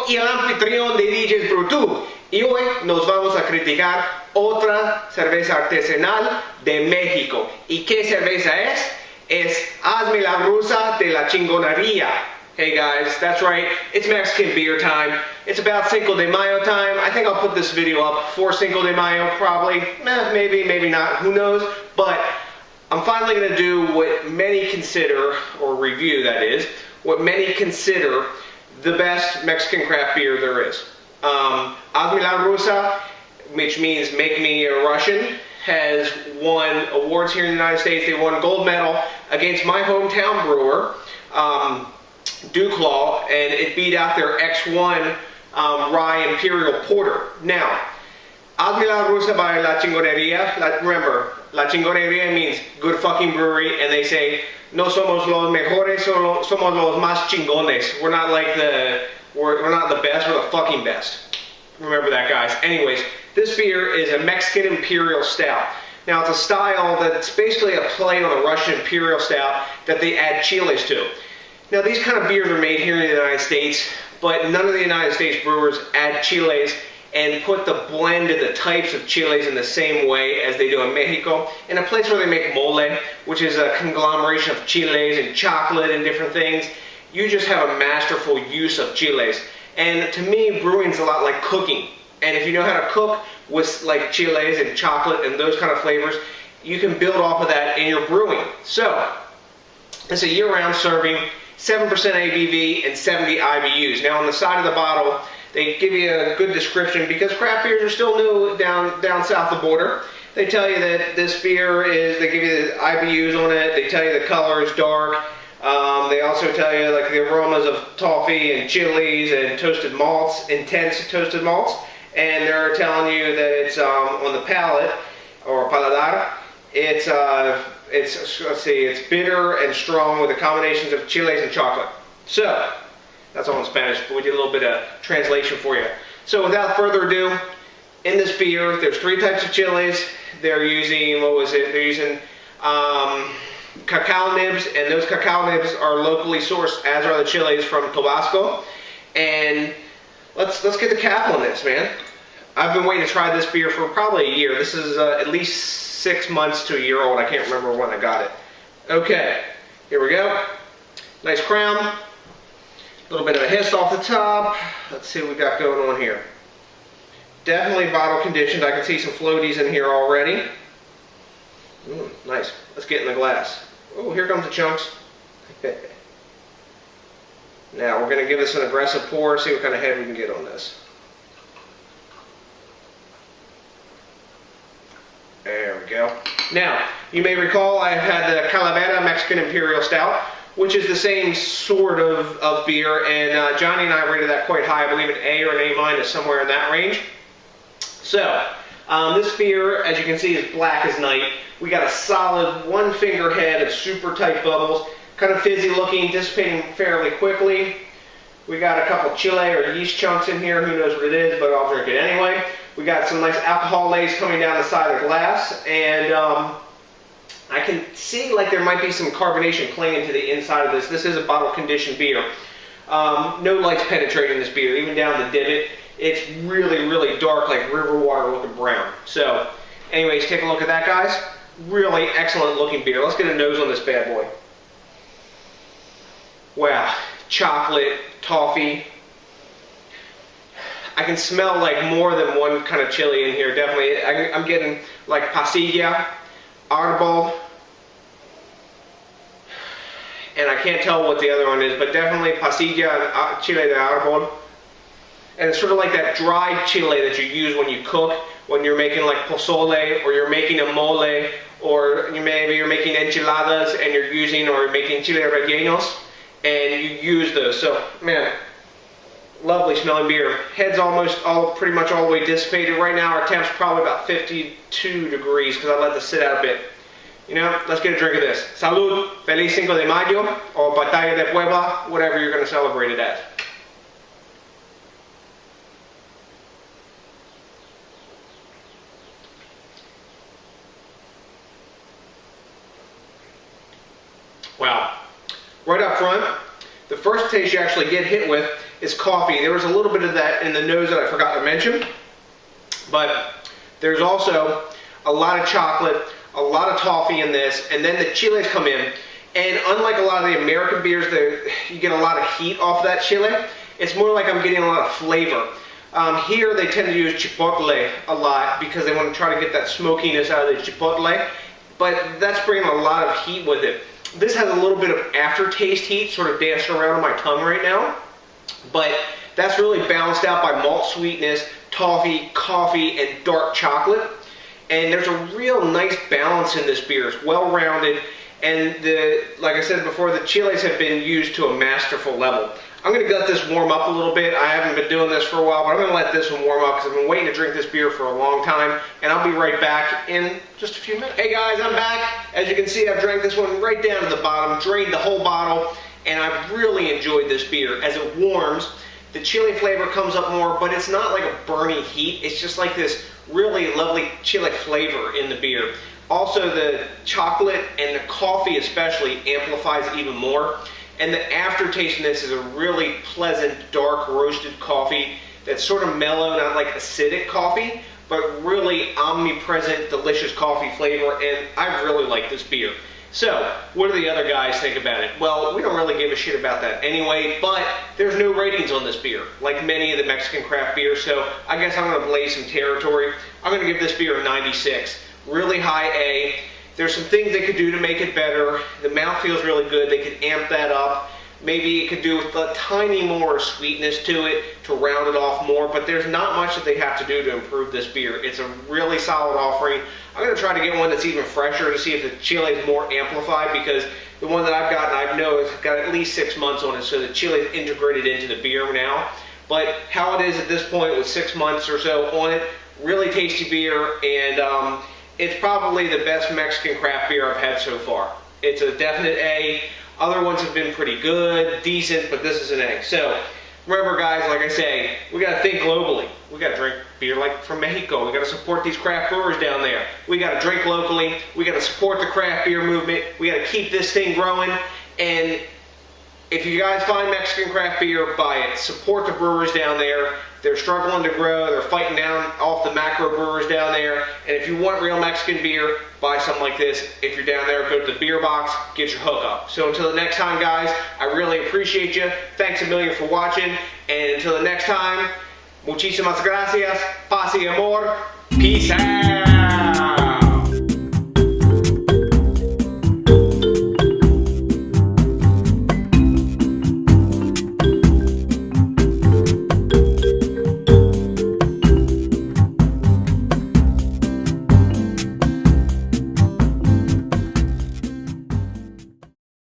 y el anfitrión de DJs BrewTube. Y hoy nos vamos a criticar otra cerveza artesanal de México. ¿Y qué cerveza es? Es Házmela Rusa de la Chingoneria. Hey guys, that's right, it's Mexican beer time. It's about Cinco de Mayo time. I think I'll put this video up for Cinco de Mayo, probably. Maybe, maybe not, who knows. But I'm finally going to do what many consider, or review that is, what many consider the best Mexican craft beer there is. Házmela Rusa, which means make me a Russian, has won awards here in the United States. They won gold medal against my hometown brewer, Duclaw, and it beat out their X1 Rye Imperial Porter. Now, Házmela Rusa by La Chingoneria, remember, La Chingoneria means good fucking brewery, and they say, no somos los mejores, somos los más chingones. We're not like we're not the best, we're the fucking best. Remember that, guys. Anyways, this beer is a Mexican Imperial Stout. Now, it's a style that's basically a play on the Russian Imperial Stout that they add chiles to. Now, these kind of beers are made here in the United States, but none of the United States brewers add chiles and put the blend of the types of chiles in the same way as they do in Mexico. In a place where they make mole, which is a conglomeration of chiles and chocolate and different things, you just have a masterful use of chiles. And to me, brewing's a lot like cooking. And if you know how to cook with like chiles and chocolate and those kind of flavors, you can build off of that in your brewing. So, it's a year-round serving, 7% ABV and 70 IBUs. Now, on the side of the bottle, they give you a good description because craft beers are still new down south of the border. They tell you that this beer is, they give you the IBUs on it, they tell you the color is dark. They also tell you like the aromas of toffee and chilies and toasted malts, intense toasted malts. And they're telling you that it's on the palate, or paladar, it's let's see, it's bitter and strong with the combinations of chiles and chocolate. So, that's all in Spanish, but we did a little bit of translation for you. So without further ado, in this beer, there's 3 types of chiles. They're using, they're using cacao nibs, and those cacao nibs are locally sourced, as are the chiles from Tabasco. And let's get the cap on this, man. I've been waiting to try this beer for probably a year. This is at least 6 months to a year old. I can't remember when I got it. Okay, here we go. Nice crown. A little bit of a hiss off the top. Let's see what we got going on here. Definitely bottle conditioned. I can see some floaties in here already. Nice. Let's get in the glass. Oh, here comes the chunks. Now we're going to give this an aggressive pour, see what kind of head we can get on this. There we go. Now, you may recall I've had the Calavera Mexican Imperial Stout, which is the same sort of beer, and Johnny and I rated that quite high. I believe an A or an A-, somewhere in that range. So, this beer, as you can see, is black as night. We got a solid 1-finger head of super tight bubbles, kind of fizzy looking, dissipating fairly quickly. We got a couple chile or yeast chunks in here, who knows what it is, but I'll drink it anyway. We got some nice alcohol lace coming down the side of the glass, and I can see like there might be some carbonation clinging to the inside of this. This is a bottle conditioned beer. No lights penetrating this beer, even down the divot. It's really, really dark, like river water looking brown. So, anyways, take a look at that, guys. Really excellent looking beer. Let's get a nose on this bad boy. Wow, chocolate, toffee. I can smell like more than one kind of chili in here, definitely. I'm getting like pasilla, arbol, and I can't tell what the other one is, but definitely pasilla and chile de arbol. And it's sort of like that dry chile that you use when you cook, when you're making like pozole, or you're making a mole, or maybe you're making enchiladas and you're using, or making chile rellenos, and you use those. So, man, lovely smelling beer. Head's pretty much all the way dissipated. Right now our temp's probably about 52 degrees because I let this sit out a bit. You know, let's get a drink of this. Salud, Feliz Cinco de Mayo, or Batalla de Puebla, whatever you're going to celebrate it as. Wow. Right up front, the first taste you actually get hit with is coffee. There was a little bit of that in the nose that I forgot to mention, but there's also a lot of chocolate, a lot of toffee in this, and then the chiles come in. And unlike a lot of the American beers, you get a lot of heat off that chile. It's more like I'm getting a lot of flavor. Here they tend to use chipotle a lot because they want to try to get that smokiness out of the chipotle, but that's bringing a lot of heat with it. This has a little bit of aftertaste heat sort of dancing around on my tongue right now, but that's really balanced out by malt sweetness, toffee, coffee, and dark chocolate. And there's a real nice balance in this beer. It's well-rounded, and like I said before, the chiles have been used to a masterful level. I'm going to let this warm up a little bit. I haven't been doing this for a while, but I'm going to let this one warm up because I've been waiting to drink this beer for a long time, and I'll be right back in just a few minutes. Hey guys, I'm back. As you can see, I've drank this one right down to the bottom, drained the whole bottle, and I've really enjoyed this beer. As it warms, the chili flavor comes up more, but it's not like a burning heat. It's just like this really lovely chili flavor in the beer. Also, the chocolate and the coffee especially amplifies it even more. And the aftertaste in this is a really pleasant, dark, roasted coffee that's sort of mellow, not like acidic coffee, but really omnipresent, delicious coffee flavor, and I really like this beer. So, what do the other guys think about it? Well, we don't really give a shit about that anyway, but there's no ratings on this beer, like many of the Mexican craft beers, so I guess I'm going to blaze some territory. I'm going to give this beer a 96. Really high A. There's some things they could do to make it better. The mouth feels really good. They could amp that up. Maybe it could do with a tiny more sweetness to it to round it off more, but there's not much that they have to do to improve this beer. It's a really solid offering. I'm going to try to get one that's even fresher to see if the chile is more amplified, because the one that I've gotten, I know it's got at least 6 months on it, so the chile is integrated into the beer now. But how it is at this point with 6 months or so on it, really tasty beer, and it's probably the best Mexican craft beer I've had so far. It's a definite A. Other ones have been pretty good, decent, but this is an A. So, remember guys, like I say, we got to think globally. We got to drink beer like from Mexico. We got to support these craft brewers down there. We got to drink locally. We got to support the craft beer movement. We got to keep this thing growing. And if you guys find Mexican craft beer, buy it. Support the brewers down there. They're struggling to grow. They're fighting down off the macro brewers down there. And if you want real Mexican beer, buy something like this. If you're down there, go to the beer box, get your hookup. So until the next time, guys, I really appreciate you. Thanks a million for watching. And until the next time, muchísimas gracias. Paz y amor. Peace out.